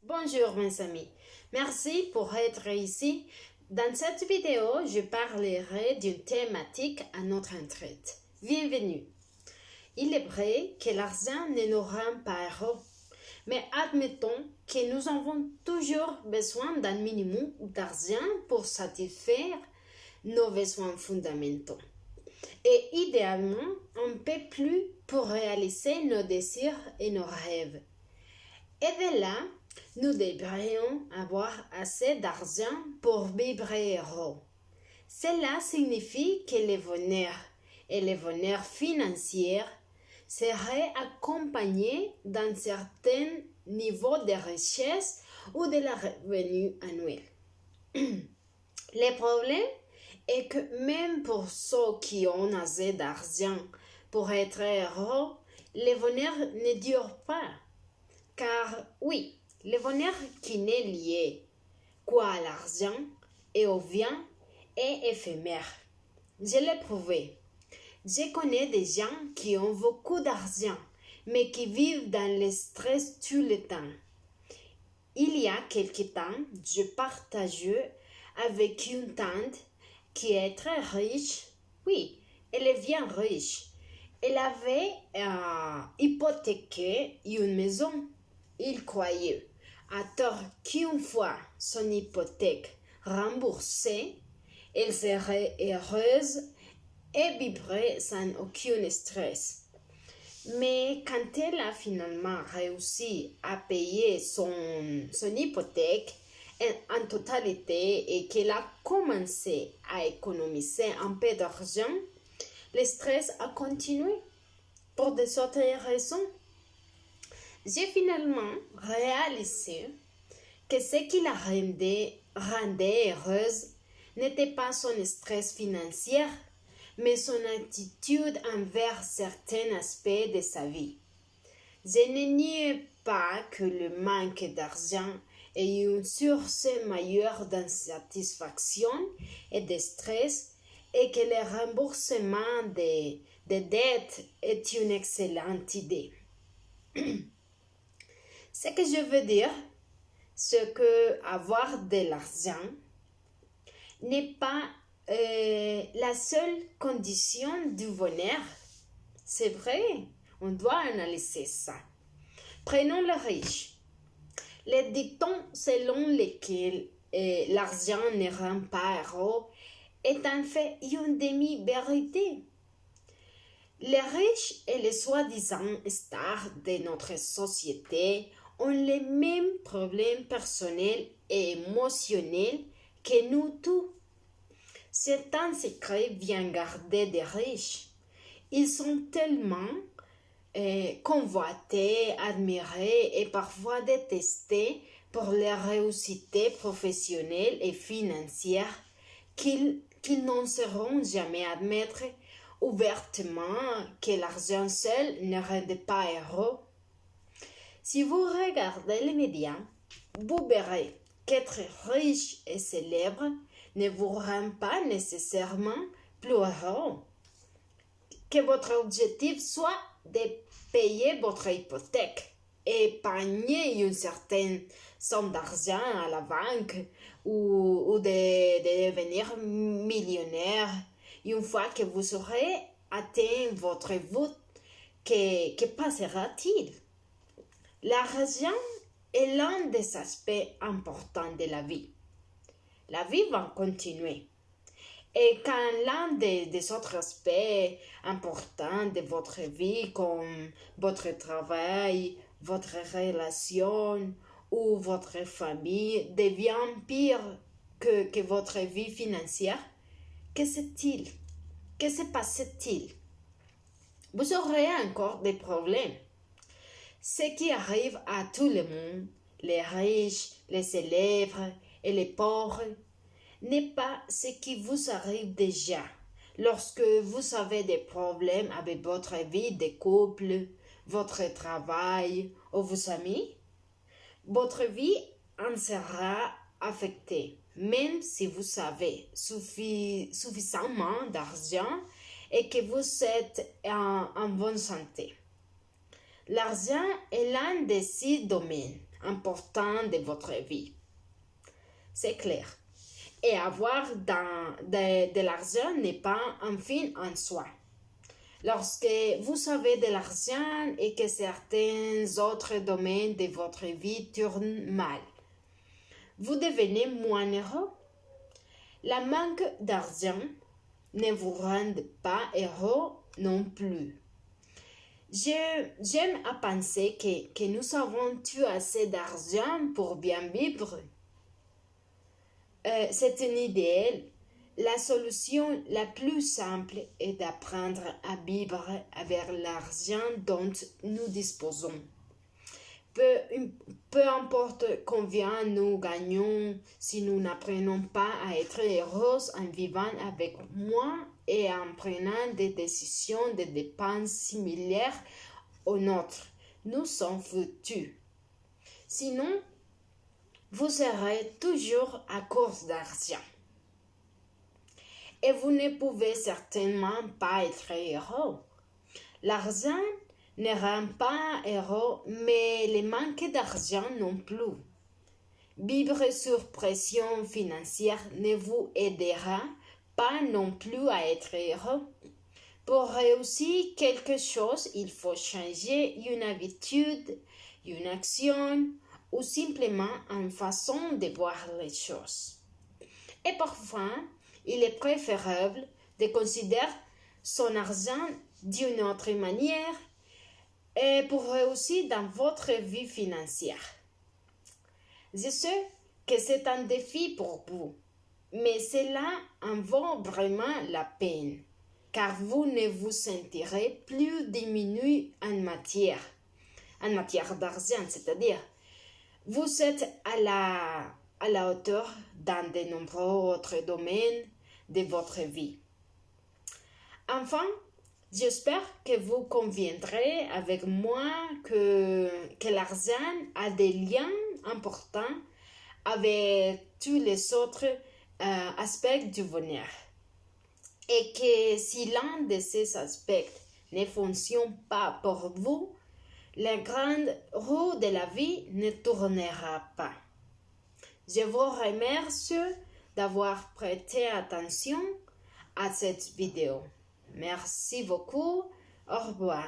Bonjour mes amis, merci pour être ici. Dans cette vidéo, je parlerai d'une thématique à notre entraide. Bienvenue. Il est vrai que l'argent ne nous rend pas heureux, mais admettons que nous avons toujours besoin d'un minimum d'argent pour satisfaire nos besoins fondamentaux. Et idéalement, un peu plus pour réaliser nos désirs et nos rêves. Et de là, nous devrions avoir assez d'argent pour vivre heureux. Cela signifie que le bonheur et le bonheur financier seraient accompagnés d'un certain niveau de richesse ou de la revenu annuel. Le problème est que même pour ceux qui ont assez d'argent pour être heureux, le bonheur ne dure pas. Car oui, le bonheur qui n'est lié qu'à l'argent et au bien est éphémère. Je l'ai prouvé. Je connais des gens qui ont beaucoup d'argent, mais qui vivent dans le stress tout le temps. Il y a quelque temps, je partageais avec une tante qui est très riche. Oui, elle est bien riche. Elle avait hypothéqué une maison. Il croyait à tort qu'une fois son hypothèque remboursée, elle serait heureuse et vivrait sans aucun stress. Mais quand elle a finalement réussi à payer son hypothèque en totalité et qu'elle a commencé à économiser un peu d'argent, le stress a continué pour des autres raisons. J'ai finalement réalisé que ce qui la rendait heureuse n'était pas son stress financier, mais son attitude envers certains aspects de sa vie. Je ne nie pas que le manque d'argent est une source majeure d'insatisfaction et de stress et que le remboursement des dettes est une excellente idée. Ce que je veux dire, c'est que avoir de l'argent n'est pas la seule condition du bonheur. C'est vrai, on doit analyser ça. Prenons le riche. Le dicton selon lequel l'argent ne rend pas heureux est en fait une demi-vérité. Les riches et les soi-disant stars de notre société ont les mêmes problèmes personnels et émotionnels que nous tous. C'est un secret bien gardé des riches. Ils sont tellement convoités, admirés et parfois détestés pour leur réussite professionnelle et financière qu'ils n'oseront jamais admettre ouvertement que l'argent seul ne rend pas heureux. Si vous regardez les médias, vous verrez qu'être riche et célèbre ne vous rend pas nécessairement plus heureux. Que votre objectif soit de payer votre hypothèque, épargner une certaine somme d'argent à la banque ou de devenir millionnaire. Une fois que vous aurez atteint votre but, que passera-t-il? L'argent est l'un des aspects importants de la vie. La vie va continuer. Et quand l'un des autres aspects importants de votre vie, comme votre travail, votre relation ou votre famille, devient pire que votre vie financière, que c'est-il? Que se passe-t-il? Vous aurez encore des problèmes. Ce qui arrive à tout le monde, les riches, les célèbres et les pauvres, n'est pas ce qui vous arrive déjà lorsque vous avez des problèmes avec votre vie de couple, votre travail ou vos amis. Votre vie en sera affectée, même si vous avez suffisamment d'argent et que vous êtes en bonne santé. L'argent est l'un des 6 domaines importants de votre vie. C'est clair. Et avoir de l'argent n'est pas un fin en soi. Lorsque vous avez de l'argent et que certains autres domaines de votre vie tournent mal, vous devenez moins heureux. La manque d'argent ne vous rend pas heureux non plus. J'aime à penser que nous avons tout assez d'argent pour bien vivre. C'est un idéal. La solution la plus simple est d'apprendre à vivre avec l'argent dont nous disposons. Peu importe combien nous gagnons, si nous n'apprenons pas à être heureux en vivant avec moins et en prenant des décisions de dépenses similaires aux nôtres, nous sommes foutus. Sinon, vous serez toujours à court d'argent. Et vous ne pouvez certainement pas être heureux. L'argent ne rend pas heureux, mais le manque d'argent non plus. Vivre sous pression financière ne vous aidera pas non plus à être heureux. Pour réussir quelque chose, il faut changer une habitude, une action ou simplement une façon de voir les choses. Et parfois, il est préférable de considérer son argent d'une autre manière et pour réussir dans votre vie financière. Je sais que c'est un défi pour vous, mais cela en vaut vraiment la peine, car vous ne vous sentirez plus diminué en matière d'argent, c'est-à-dire vous êtes à la hauteur dans de nombreux autres domaines de votre vie. Enfin, j'espère que vous conviendrez avec moi que l'argent a des liens importants avec tous les autres aspects du bonheur. Et que si l'un de ces aspects ne fonctionne pas pour vous, la grande roue de la vie ne tournera pas. Je vous remercie d'avoir prêté attention à cette vidéo. Merci beaucoup. Au revoir.